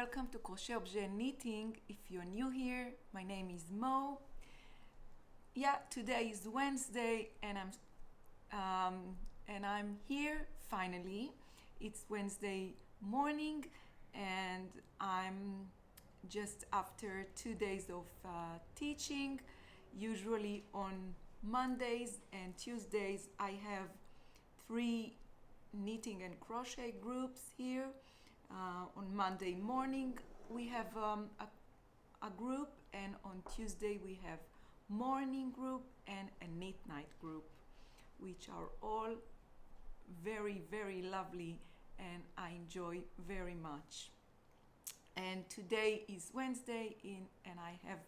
welcome to CrochetObjet Knitting. If you're new here, my name is Mo. Yeah, today is Wednesday and I'm here finally. It's Wednesday morning and I'm just after 2 days of teaching. Usually on Mondays and Tuesdays I have 3 knitting and crochet groups here. On Monday morning we have a group, and on Tuesday we have morning group and a knit night group, which are all very, very lovely and I enjoy very much. And today is Wednesday and I have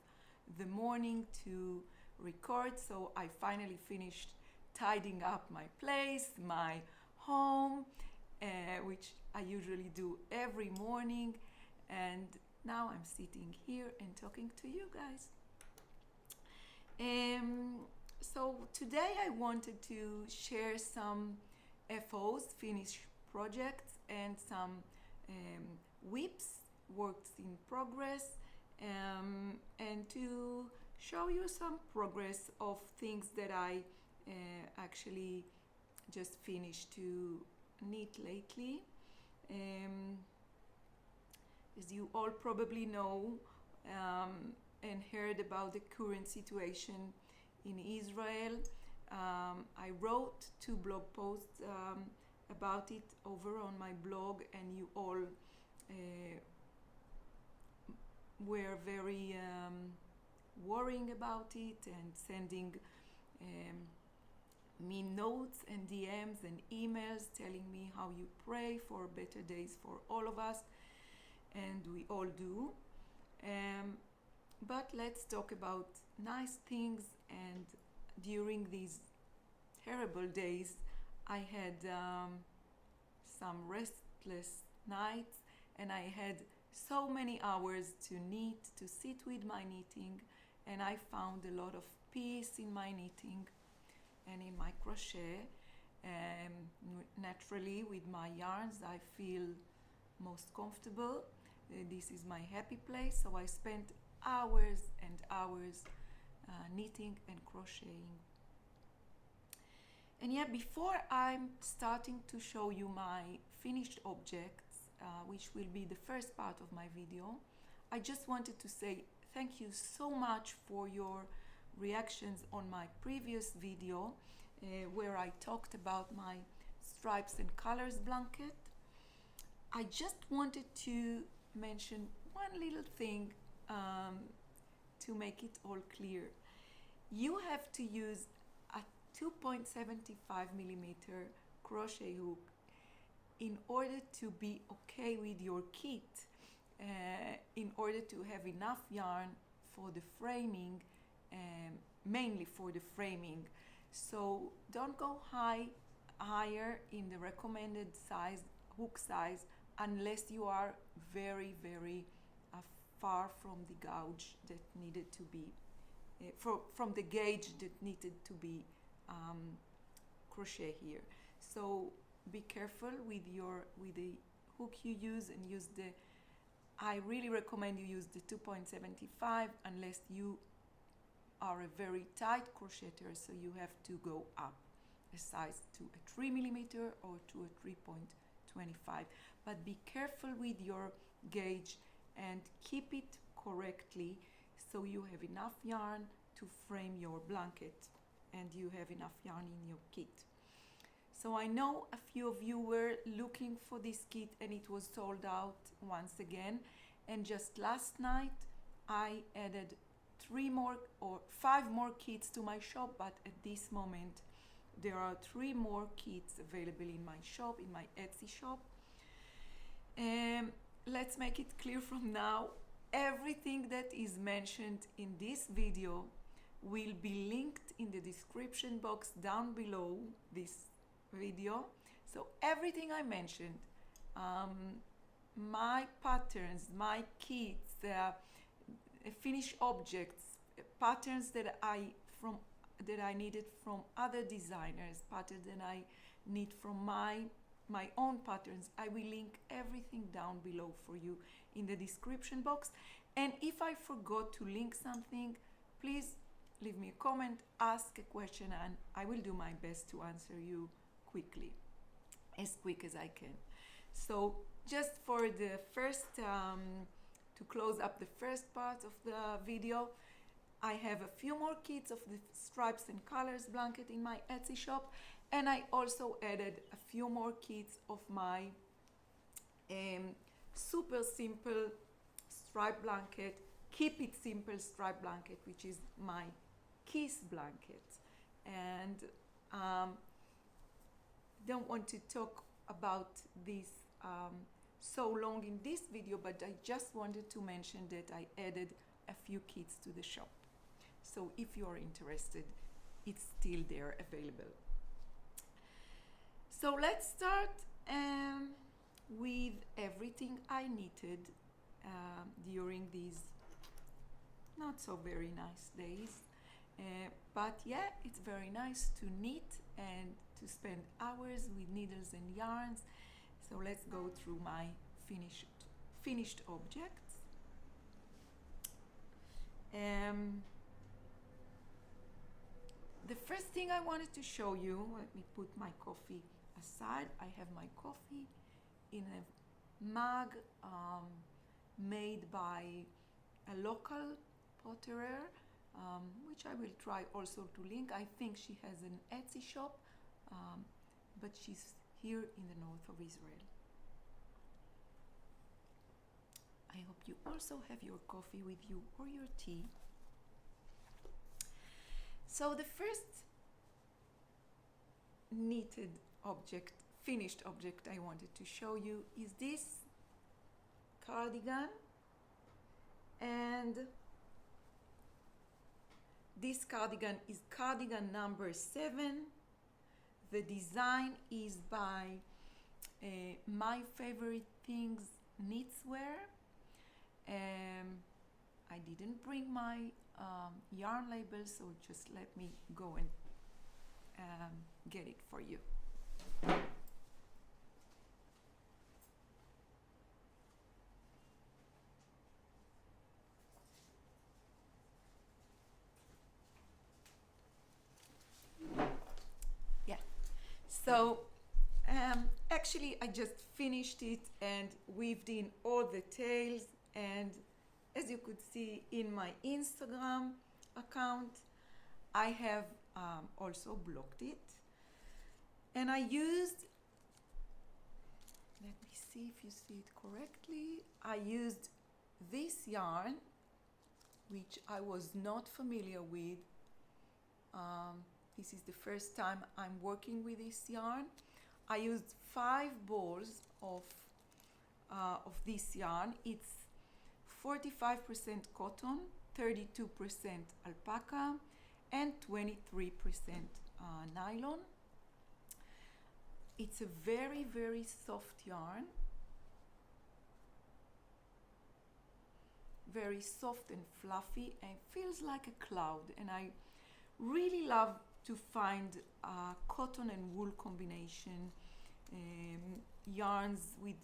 the morning to record, so I finally finished tidying up my place, my home, which I usually do every morning, and now I'm sitting here and talking to you guys. So today I wanted to share some FOs, finished projects, and some WIPs, works in progress, and to show you some progress of things that I actually just finished to knit lately. As you all probably know and heard about the current situation in Israel, I wrote 2 blog posts about it over on my blog, and you all were very worrying about it and sending me notes and DMs and emails telling me how you pray for better days for all of us, and we all do. But let's talk about nice things. And during these terrible days I had some restless nights, and I had so many hours to knit, to sit with my knitting, and I found a lot of peace in my knitting and in my crochet. Naturally, with my yarns I feel most comfortable. This is my happy place, so I spent hours and hours knitting and crocheting. And yet, before I'm starting to show you my finished objects, which will be the first part of my video, I just wanted to say thank you so much for your reactions on my previous video where I talked about my stripes and colors blanket. I just wanted to mention one little thing to make it all clear. You have to use a 2.75mm crochet hook in order to be okay with your kit, in order to have enough yarn for the framing, mainly for the framing. So don't go higher in the recommended size, hook size, unless you are very, very far from the gauge that needed to be, from the gauge that needed to be crochet here. So be careful with the hook you use, and use I really recommend you use the 2.75 unless you are a very tight crocheter, so you have to go up a size to a 3mm or to a 3.25. But be careful with your gauge and keep it correctly so you have enough yarn to frame your blanket and you have enough yarn in your kit. So I know a few of you were looking for this kit and it was sold out once again, and just last night I added 3 more or 5 more kits to my shop, but at this moment there are 3 more kits available in my shop, in my Etsy shop. Let's make it clear from now, everything that is mentioned in this video will be linked in the description box down below this video. So everything I mentioned, my patterns, my kits, finished objects, patterns that I needed from other designers, patterns that I need from my my own patterns, I will link everything down below for you in the description box. And if I forgot to link something, please leave me a comment, ask a question, and I will do my best to answer you quickly, as quick as I can. So just for the first, to close up the first part of the video, I have a few more kits of the stripes and colors blanket in my Etsy shop, and I also added a few more kits of my super simple stripe blanket, keep it simple stripe blanket, which is my kiss blanket. And don't want to talk about this so long in this video, but I just wanted to mention that I added a few kits to the shop. So if you're interested, it's still there available. So let's start with everything I knitted during these not so very nice days. But yeah, it's very nice to knit and to spend hours with needles and yarns. So let's go through my finished objects. The first thing I wanted to show you, let me put my coffee aside. I have my coffee in a mug made by a local potterer, which I will try also to link. I think she has an Etsy shop, but she's here in the north of Israel. I hope you also have your coffee with you or your tea. So the first knitted object, finished object I wanted to show you is this cardigan, and this cardigan is cardigan number 7. The design is by My Favorite Things Knitwear. I didn't bring my yarn label, so just let me go and get it for you. Yeah, so actually I just finished it and weaved in all the tails, and as you could see in my Instagram account, I have also blocked it, and I used, let me see if you see it correctly, I used this yarn, which I was not familiar with. This is the first time I'm working with this yarn. I used 5 balls of this yarn. It's 45% cotton, 32% alpaca, and 23% nylon. It's a very, very soft yarn, very soft and fluffy, and feels like a cloud. And I really love to find cotton and wool combination, yarns with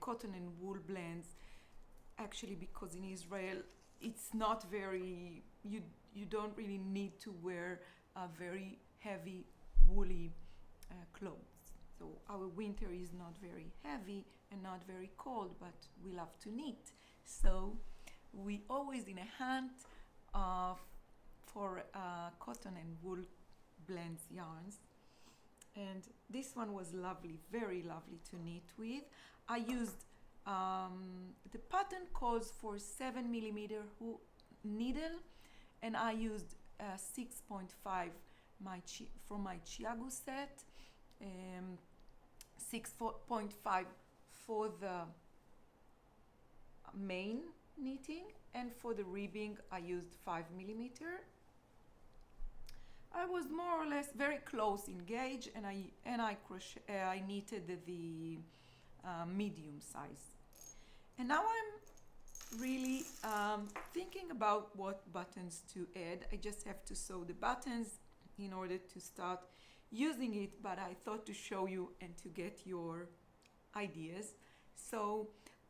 cotton and wool blends. Actually, because in Israel it's not very, you don't really need to wear very heavy woolly clothes. So our winter is not very heavy and not very cold, but we love to knit. So we always in a hunt for cotton and wool blends yarns. And this one was lovely, very lovely to knit with. I used the pattern calls for 7mm needle, and I used 6.5 from my Chiago set, 6.5 for the main knitting, and for the ribbing I used 5mm. I was more or less very close in gauge, and I knitted the medium size. And now I'm really thinking about what buttons to add. I just have to sew the buttons in order to start using it, but I thought to show you and to get your ideas. So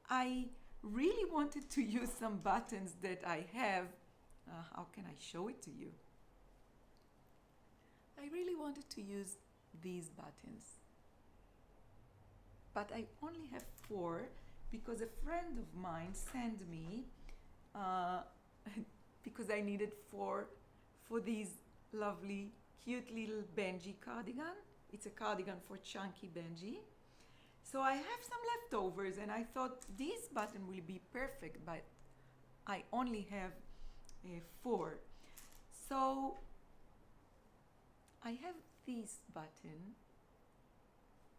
I really wanted to use some buttons that I have. How can I show it to you? I really wanted to use these buttons, but I only have 4 because a friend of mine sent me because I needed 4 for these lovely cute little Benji cardigan. It's a cardigan for chunky Benji. So I have some leftovers and I thought this button will be perfect, but I only have 4. So I have this button,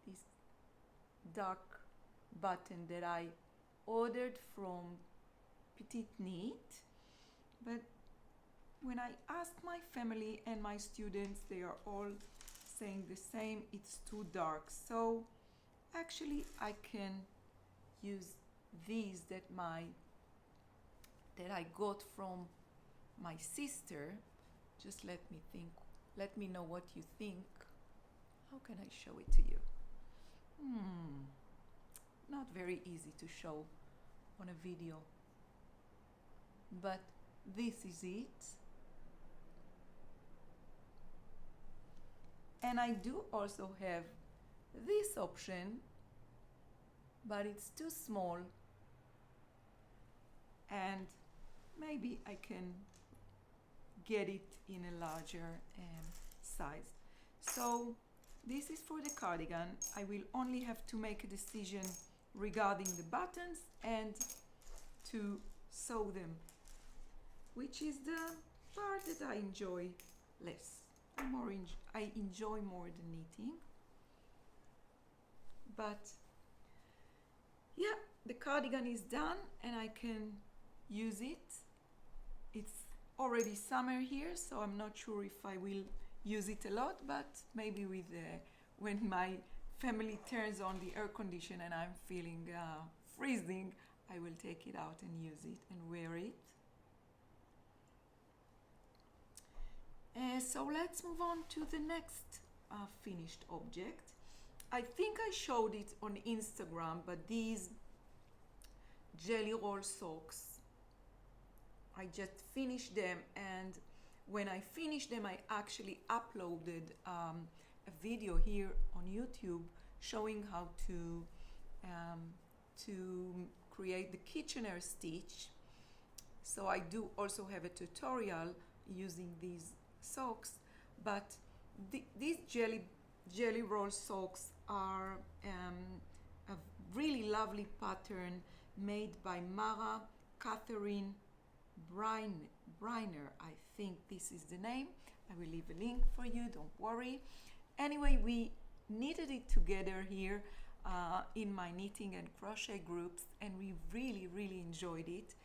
this dark button that I ordered from Petite Knit, but when I asked my family and my students, they are all saying the same, it's too dark. So actually I can use these that I got from my sister. Just let me think, let me know what you think. How can I show it to you? Not very easy to show on a video, but this is it. And I do also have this option, but it's too small, and maybe I can get it in a larger size. So this is for the cardigan. I will only have to make a decision regarding the buttons and to sew them, which is the part that I enjoy less. I enjoy more the knitting. But yeah, the cardigan is done and I can use it. It's already summer here, so I'm not sure if I will use it a lot, but maybe with when my family turns on the air condition and I'm feeling freezing, I will take it out and use it and wear it. So let's move on to the next finished object. I think I showed it on Instagram, but these jelly roll socks, I just finished them, and when I finished them I actually uploaded a video here on YouTube showing how to create the Kitchener stitch. So I do also have a tutorial using these socks, but these jelly roll socks are a really lovely pattern made by Mara Catherine Bryner. I think this is the name. I will leave a link for you, don't worry. Anyway, we knitted it together here in my knitting and crochet groups, and we really enjoyed it.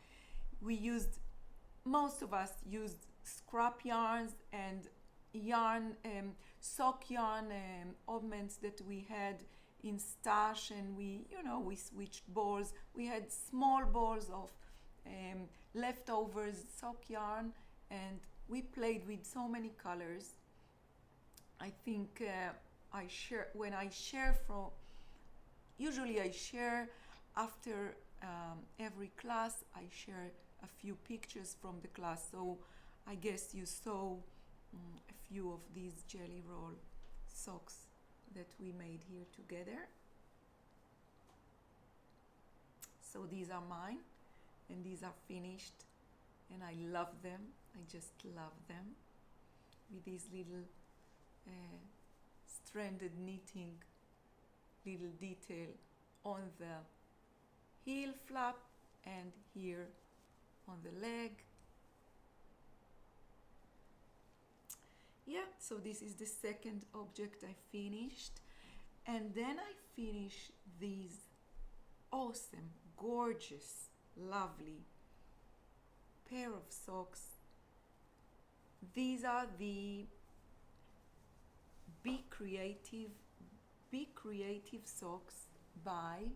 Most of us used scrap yarns and yarn, sock yarn ornaments that we had in stash, and we switched balls. We had small balls of leftovers sock yarn, and we played with so many colors. I think usually I share after every class. I share a few pictures from the class, so I guess you saw a few of these jelly roll socks that we made here together. So these are mine, and these are finished, and I love them. I just love them, with these little stranded knitting little detail on the heel flap and here on the leg. Yeah, so this is the second object I finished, and then I finished these awesome, gorgeous, lovely pair of socks. These are the Be Creative socks by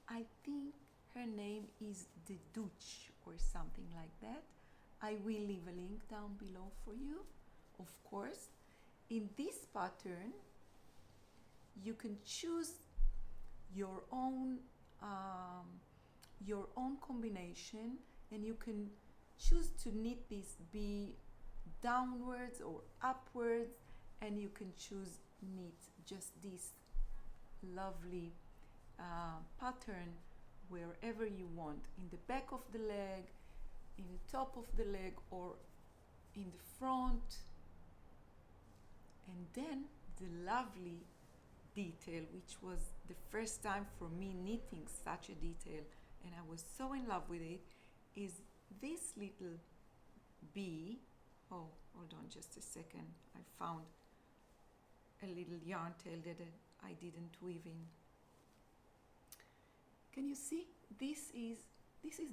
I think her name is the Dutch or something like that. I will leave a link down below for you, of course. In this pattern, you can choose your own combination, and you can choose to knit this bee downwards or upwards, and you can choose knit just this lovely pattern wherever you want, in the back of the leg, in the top of the leg, or in the front. And then the lovely detail, which was the first time for me knitting such a detail, and I was so in love with it, is this little bee. Oh, hold on just a second. I found a little yarn tail that I didn't weave in. Can you see? This is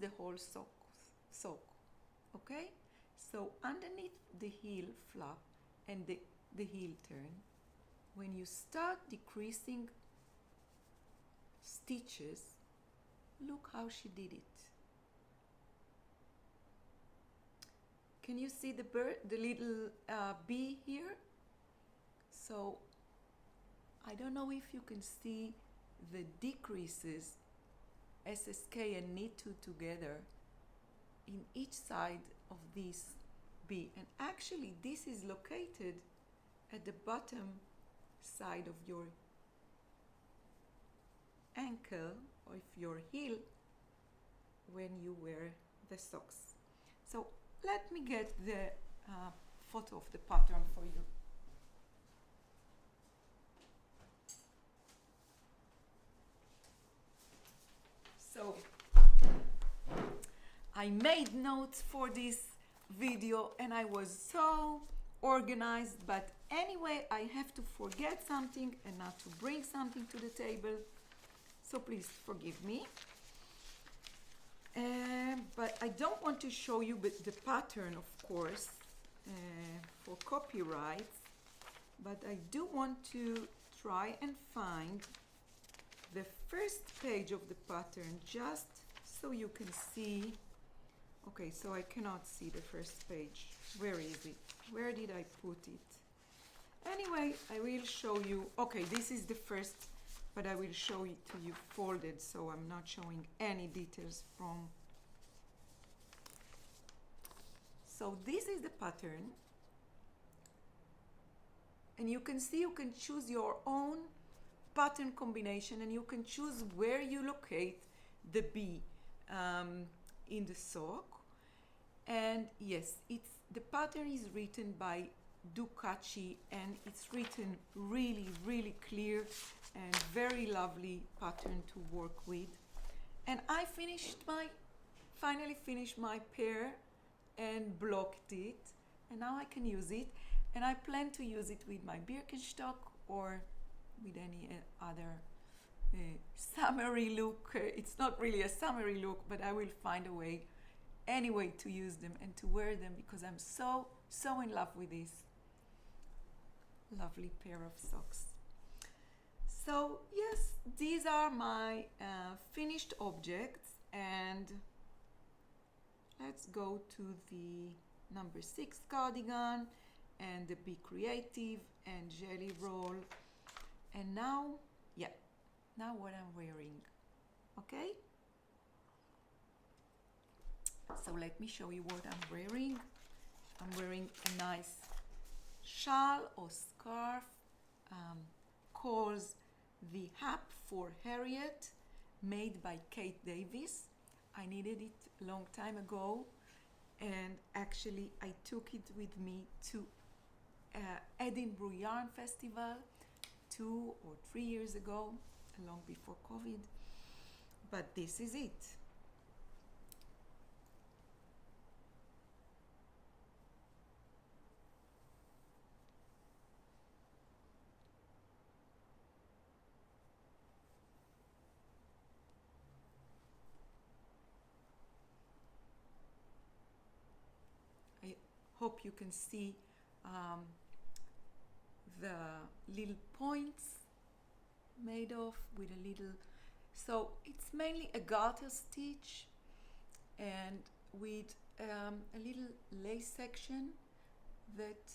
the whole sock. Okay? So underneath the heel flap and the heel turn, when you start decreasing stitches, look how she did it. Can you see the bird, the little bee here? So I don't know if you can see the decreases, SSK and knit two together, in each side of this bee. And actually this is located at the bottom side of your ankle, or if your heel, when you wear the socks. So let me get the photo of the pattern for you. So I made notes for this video and I was so organized, but anyway, I have to forget something and not to bring something to the table, so please forgive me. But I don't want to show you the pattern, of course, for copyright, but I do want to try and find the first page of the pattern, just so you can see. Okay, so I cannot see the first page. Where is it? Where did I put it? Anyway, I will show you. Okay, this is the first, but I will show it to you folded, so I'm not showing any details from. So this is the pattern, and you can see you can choose your own pattern combination, and you can choose where you locate the bee in the sock. And yes, the pattern is written by DUCATHI, and it's written really, really clear and very lovely pattern to work with. And I finally finished my pair and blocked it, and now I can use it, and I plan to use it with my Birkenstock or with any other summery look. It's not really a summery look, but I will find a way anyway to use them and to wear them, because I'm so in love with this lovely pair of socks. So yes, these are my finished objects, and let's go to the number 6 cardigan and the Be Creative and Jelly Roll. And now, yeah, now what I'm wearing, okay? So let me show you what I'm wearing. I'm wearing a nice shawl or scarf, calls the Hat for Harriett, made by Davies. I needed it a long time ago, and actually I took it with me to Edinburgh Yarn Festival 2 or 3 years ago, long before COVID, but this is it. I hope you can see the little points made of with a little, so it's mainly a garter stitch and with a little lace section that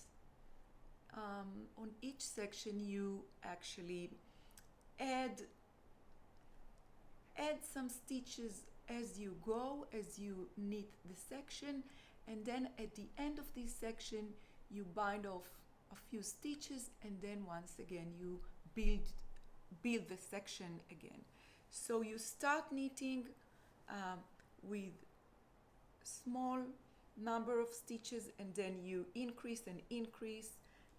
on each section you actually add some stitches as you go, as you knit the section, and then at the end of this section you bind off a few stitches, and then once again you build the section again. So you start knitting with small number of stitches, and then you increase and increase,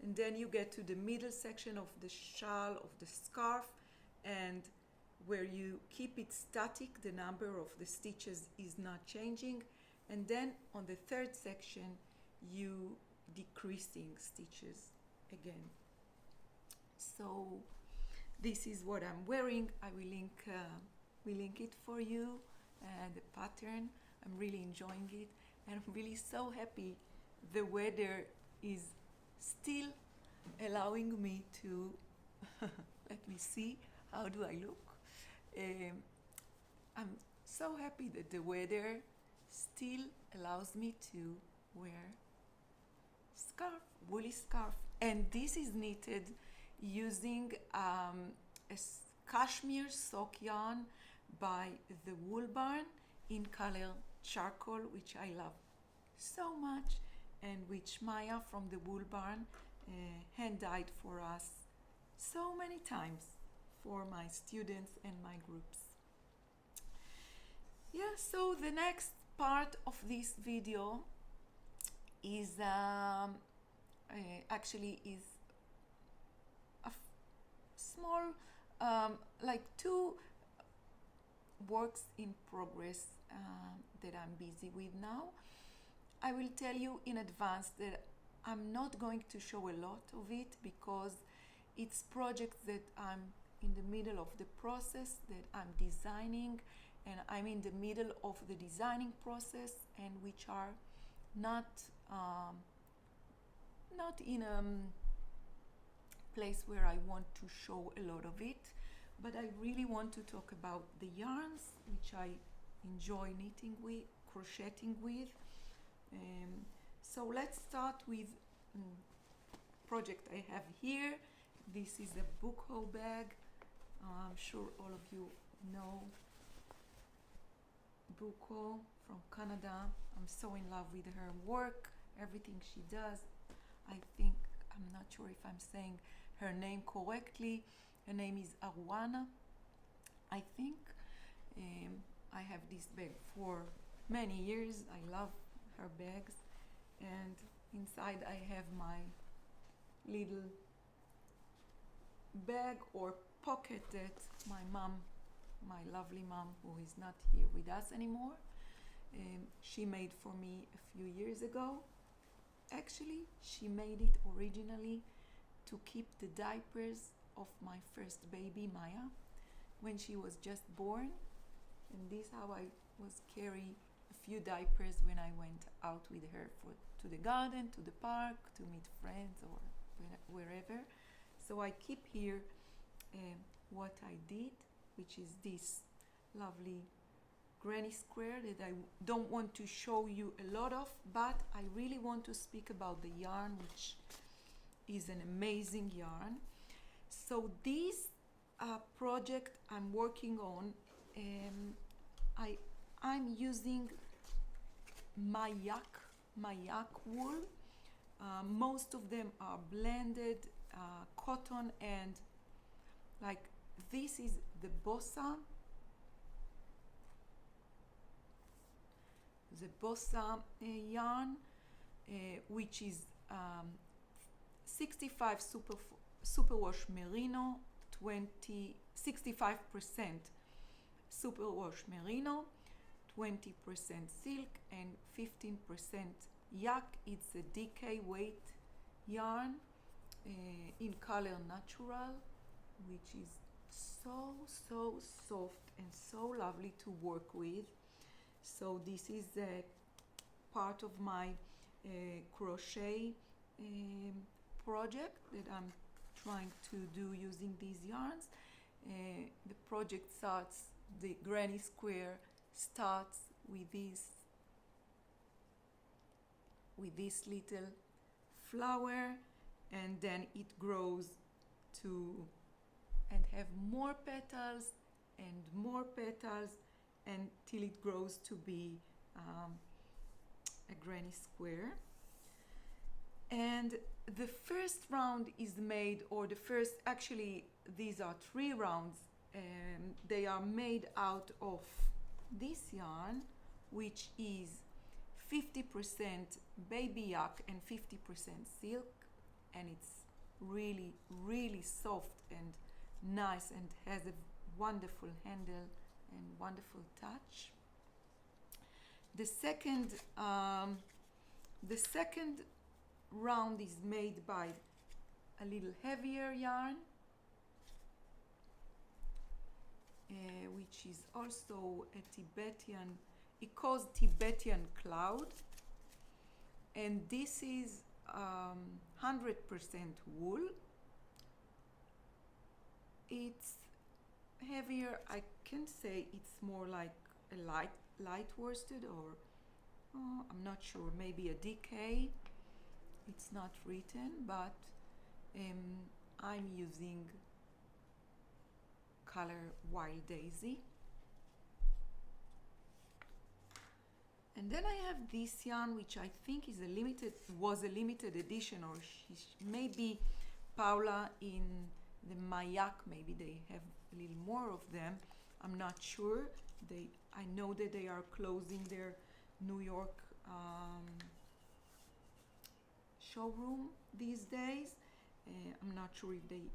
and then you get to the middle section of the shawl, of the scarf, and where you keep it static, the number of the stitches is not changing, and then on the third section you decreasing stitches again. So this is what I'm wearing. I will link it for you, the pattern. I'm really enjoying it, and I'm really so happy the weather is still allowing me to let me see, how do I look? I'm so happy that the weather still allows me to wear scarf, woolly scarf, and this is knitted using a cashmere sock yarn by the Wool Barn in color charcoal, which I love so much, and which Maya from the Wool Barn hand dyed for us so many times for my students and my groups. Yeah, so the next part of this video is actually is a small like two works in progress that I'm busy with now. I will tell you in advance that I'm not going to show a lot of it because it's projects that I'm in the middle of the process, that I'm designing, and I'm in the middle of the designing process, and which are not in a place where I want to show a lot of it, but I really want to talk about the yarns which I enjoy knitting with, crocheting with. So let's start with project I have here. This is a book haul bag. I'm sure all of you know Buko from Canada. I'm so in love with her work, everything she does. I think, I'm not sure if I'm saying her name correctly. Her name is Arwana, I think. I have this bag for many years. I love her bags. And inside I have my little bag or pocket that my mom, my lovely mom, who is not here with us anymore, she made for me a few years ago. Actually, she made it originally to keep the diapers of my first baby, Maya, when she was just born. And this is how I was carry a few diapers when I went out with her to the garden, to the park, to meet friends or wherever. So I keep here what I did, which is this lovely granny square that I don't want to show you a lot of, but I really want to speak about the yarn, which is an amazing yarn. So this project I'm working on, I'm using Myak wool. Most of them are blended cotton, and like this is the Bossa yarn, which is 65 superwash merino, 65% superwash merino, 20% silk, and 15% yak. It's a DK weight yarn in color natural, which is so soft and so lovely to work with. So this is a part of my crochet project that I'm trying to do using these yarns. The project starts, the granny square starts with this with this little flower, and then it grows to and have more petals and more petals until it grows to be a granny square. And the first round is made, or the first, actually these are 3 rounds, and they are made out of this yarn, which is 50% baby yak and 50% silk, and it's really, really soft and nice and has a wonderful handle and wonderful touch. The second round is made by a little heavier yarn, which is also a Tibetan, it calls Tibetan cloud, and this is 100% wool. It's heavier, I can say it's more like a light worsted, or I'm not sure, maybe a DK. It's not written, but I'm using color Wild Daisy. And then I have this yarn, which I think is was a limited edition, or maybe Paula in the Myak, maybe they have a little more of them. I'm not sure. I know that they are closing their New York showroom these days. I'm not sure if they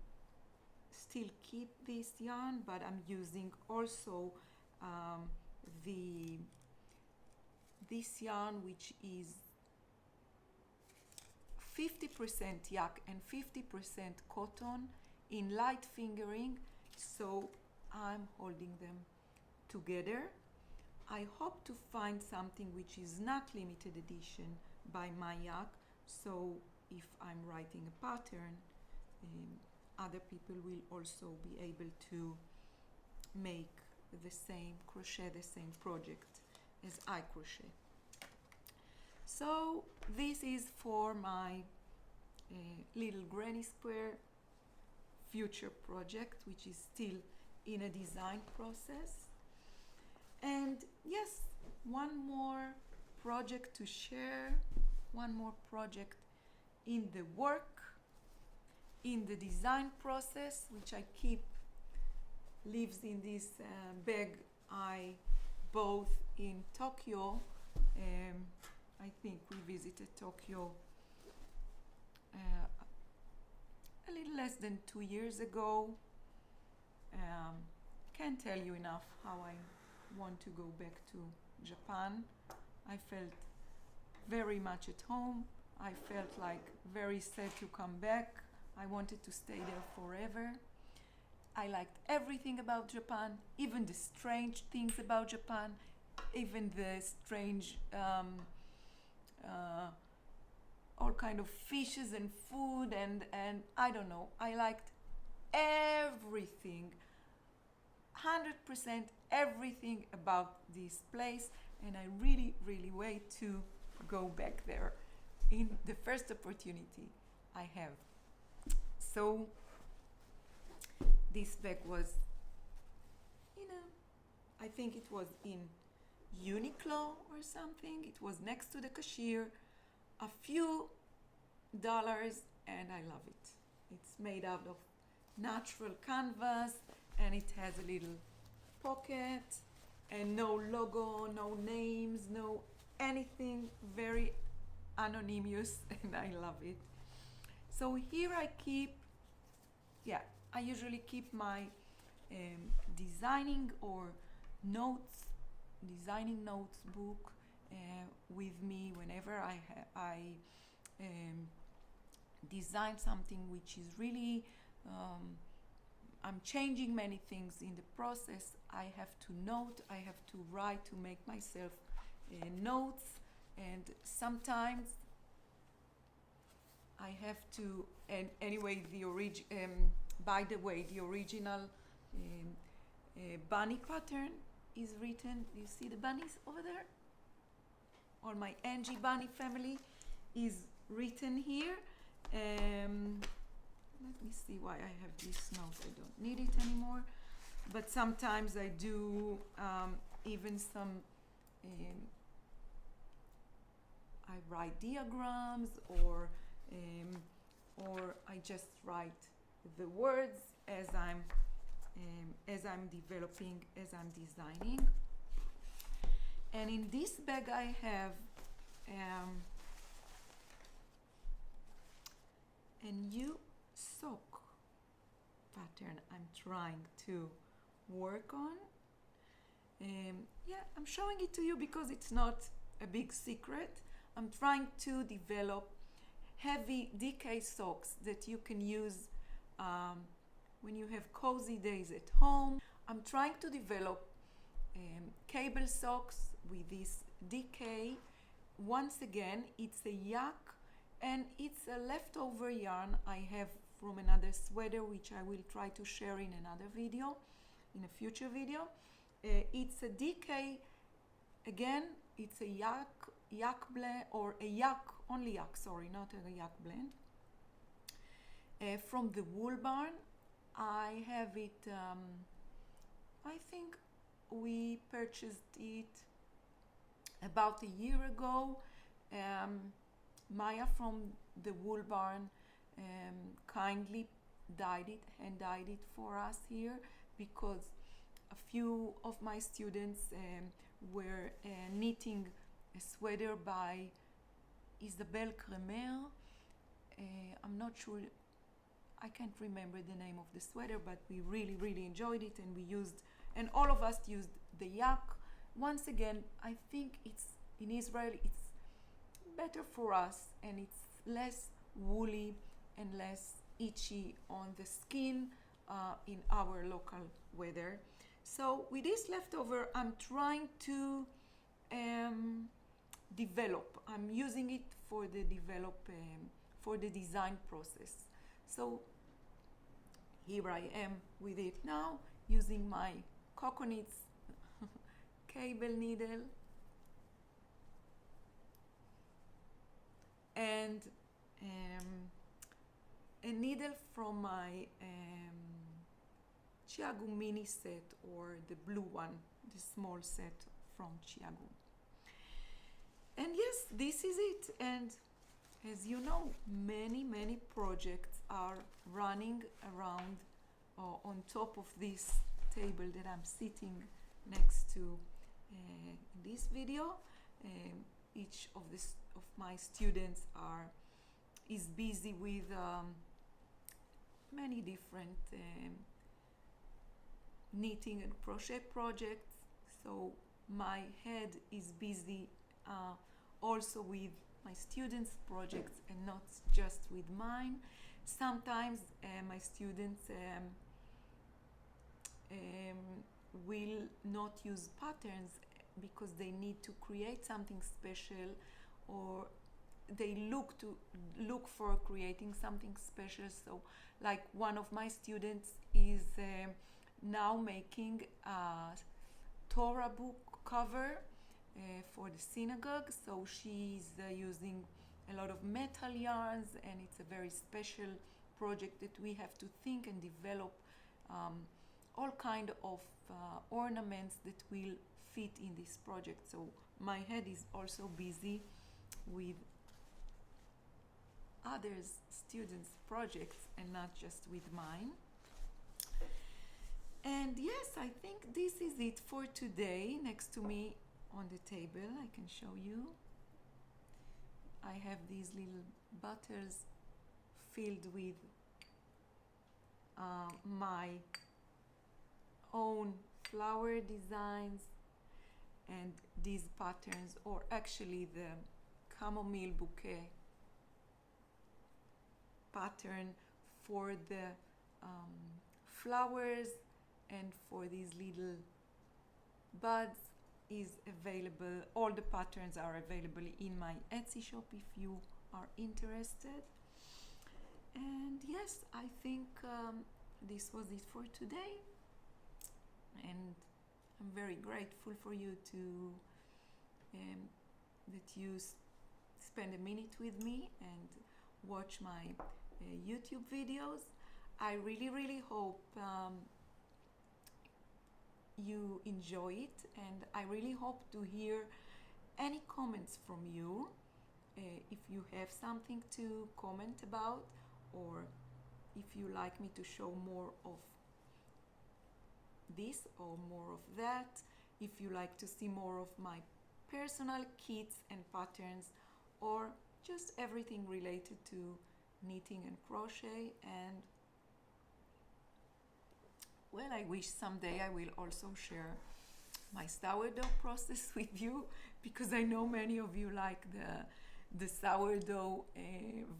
still keep this yarn, but I'm using also this yarn, which is 50% yak and 50% cotton in light fingering, so I'm holding them together. I hope to find something which is not limited edition by Myak, so if I'm writing a pattern, other people will also be able to make the same crochet, the same project as I crochet. So this is for my little granny square future project, which is still in a design process. And yes, one more project to share, one more project in the work, in the design process, which I keep, lives in this bag I bought in Tokyo. I think we visited Tokyo a little less than 2 years ago. Can't tell you enough how I want to go back to Japan. I felt very much at home. I felt like very sad to come back. I wanted to stay there forever. I liked everything about Japan, even the strange things about Japan, even the strange all kind of fishes and food, and I don't know, I liked everything, 100% everything about this place, and I really, really wait to go back there in the first opportunity I have. So this bag was I think it was in Uniqlo or something. It was next to the cashier, a few dollars, and I love it. It's made out of natural canvas, and it has a little pocket and no logo, no names, no anything, very anonymous, and I love it. So here I keep, I usually keep my designing notes book with me whenever I design something which is really, I'm changing many things in the process. I have to note, I have to write, to make myself notes, and sometimes I have to, and anyway, by the way, the original bunny pattern is written. You see the bunnies over there? All my Angie bunny family is written here. Let me see why I have this note. I don't need it anymore. But sometimes I do even some, I write diagrams, or I just write the words as I'm developing, as I'm designing. And in this bag I have a new sock pattern I'm trying to work on. Yeah, I'm showing it to you because it's not a big secret. I'm trying to develop heavy DK socks that you can use when you have cozy days at home. I'm trying to develop cable socks with this DK. Once again, it's a yak, and it's a leftover yarn I have from another sweater, which I will try to share in another video, in a future video. It's a DK, again, it's a yak blend, or a yak, only yak, sorry, not a yak blend. From the Wool Barn. I have it, I think we purchased it about a year ago. Maya from the Wool Barn kindly hand dyed it for us here, because a few of my students were knitting a sweater by Isabelle Cremer. I'm not sure, I can't remember the name of the sweater, but we really enjoyed it, and and all of us used the yak. Once again, I think it's in Israel, it's better for us, and it's less woolly and less itchy on the skin in our local weather. So with this leftover, I'm trying to develop. I'm using it for the for the design process. So here I am with it now, using my coconuts cable needle and a needle from my Chiago mini set, or the blue one, the small set from Chiago. And yes, this is it. And as you know, many projects are running around on top of this table that I'm sitting next to in this video. Each of my students is busy with many different knitting and crochet projects. So my head is busy also with my students' projects, and not just with mine. Sometimes my students will not use patterns because they need to create something special, or they look for creating something special. So like one of my students is now making a Torah book cover for the synagogue. So she's using a lot of metal yarns, and it's a very special project that we have to think and develop all kind of ornaments that will fit in this project. So my head is also busy with others students' projects and not just with mine. And yes, I think this is it for today. Next to me on the table, I can show you, I have these little bottles filled with my own flower designs, and these patterns, or actually the chamomile bouquet pattern for the flowers and for these little buds is available. All the patterns are available in my Etsy shop if you are interested. And yes, I think this was it for today, and I'm very grateful for you that you spend a minute with me and watch my YouTube videos. I really hope you enjoy it, and I really hope to hear any comments from you. If you have something to comment about, or if you like me to show more of this or more of that, if you like to see more of my personal kits and patterns, or just everything related to knitting and crochet. And well, I wish someday I will also share my sourdough process with you, because I know many of you like the sourdough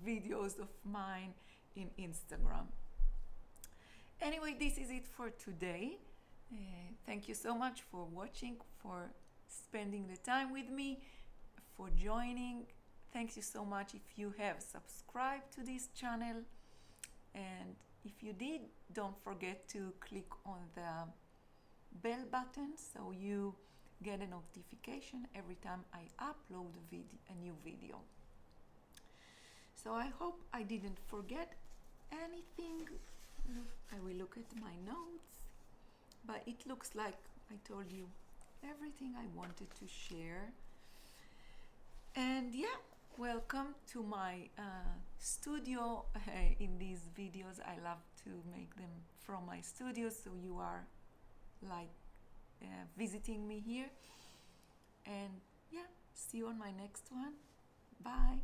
videos of mine in Instagram. Anyway, this is it for today. Thank you so much for watching, for spending the time with me, for joining. Thank you so much if you have subscribed to this channel, and if you did, don't forget to click on the bell button so you get a notification every time I upload a new video. So I hope I didn't forget anything. I will look at my notes, but it looks like I told you everything I wanted to share. And yeah, welcome to my studio. In these videos I love to make them from my studio, so you are like visiting me here. And yeah, see you on my next one. Bye.